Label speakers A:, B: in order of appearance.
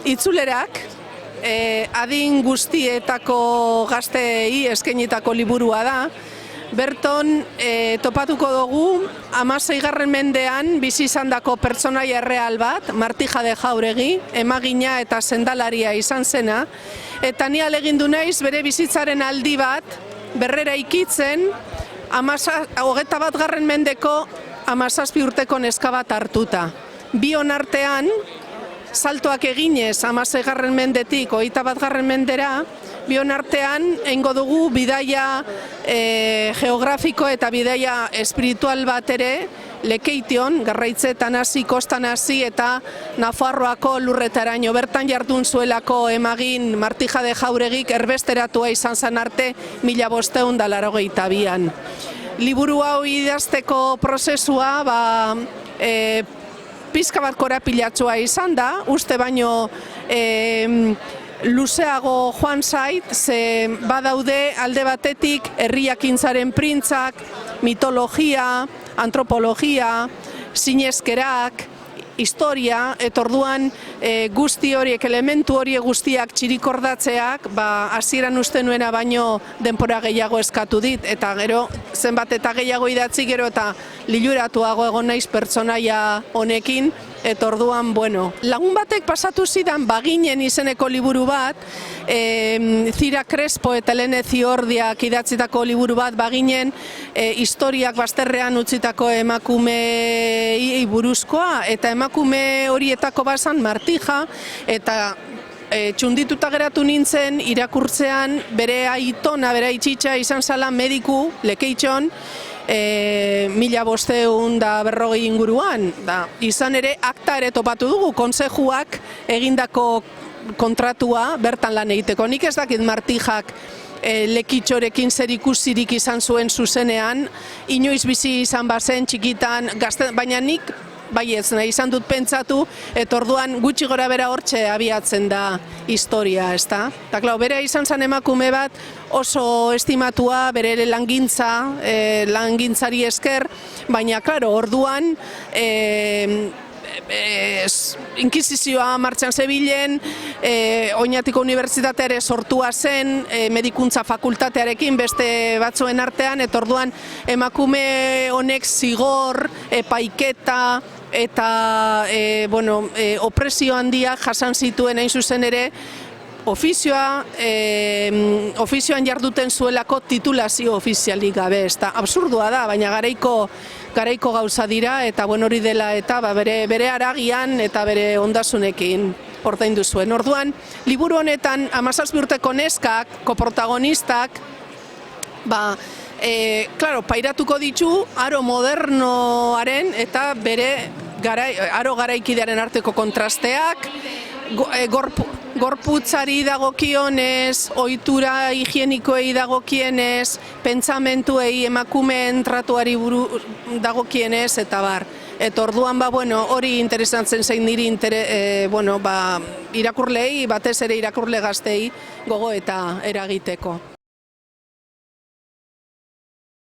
A: itzulerak, adin guztietako gazteei eskainitako liburua da. Berton topatuko dugu 16. mendean bizi izandako pertsonaia erreal bat, Martija de Jauregi, emagina eta sendalaria izan zena, eta ni ahalegindu naiz bere bizitzaren aldi bat berrera ikitzen 21. mendeko 17 urteko neska bat hartuta. Bion artean, saltoak eginez 16. mendetik 21. mendera, bion artean eingo dugu bidaia geografiko eta bidaia espiritual bat ere Lekeition, Garraitzetan hasi, Kostan hasi eta Nafarroako lurretaraino. Bertan jardun zuelako emagin Martija de Jauregik erbesteratua izan zen arte 1582an. Liburu hau idazteko prozesua pizka bat korapilatsua izan da, uste baino luzeago joan zait, ze badaude alde batetik herriakintzaren printzak, mitologia, antropologia, sineskerak, historia, eta orduan guzti horiek, elementu horiek guztiak txirikordatzeak, hasieran uste nuena baino denbora gehiago eskatu dit, eta gero zenbat eta gehiago idatzi gero eta liluratuago egon naiz pertsonaia honekin, eta orduan, lagun batek pasatu zidan Baginen izeneko liburu bat, Zira Crespo eta Helene Ziordiak idatzitako liburu bat Baginen, historiak bazterrean utzitako emakumei buruzkoa, eta emakume horietako bazan Martija, eta txundituta geratu nintzen irakurtzean bere aitona, bere aititxa izan zala mediku Lekeition, 1540 inguruan. Izan ere akta ere topatu dugu, konsejuak egindako kontratua bertan lan egiteko. Nik ez dakit Martijak Lekitxorekin zerikusirik izan zuen zuzenean, inoiz bizi izan bazen txikitan, baina nik baietz nahi izan dut pentsatu, eta orduan gutxi gora bera hortxe abiatzen da historia, ezta? Eta klar, bere izan zen emakume bat oso estimatua, bere langintzari esker, baina, klaro, orduan inkisizioa martxan zebilen, Oñatiko Unibertsitatea ere sortua zen, medikuntza fakultatearekin beste batzuen artean, eta orduan emakume honek zigor, epaiketa, eta opresio handia jasan zituen hain zuzen ere, ofizioan jarduten zuelako titulazio ofizialik gabe, eta absurdua da, baina garaiko gauza dira, eta hori dela eta bere haragian eta bere ondasunekin ordaindu zuen. Orduan, liburu honetan 17 urteko neskak, koprotagonistak, pairatuko ditu aro modernoaren eta bere aro garaikidearen arteko kontrasteak, gorputzari dagokionez, ohitura higienikoei dagokienez, pentsamentuei, emakumeen tratuari dagokienez, eta bar. Eta orduan, hori interesatzen zein niri irakurlei, batez ere irakurle gaztei gogo eta eragiteko.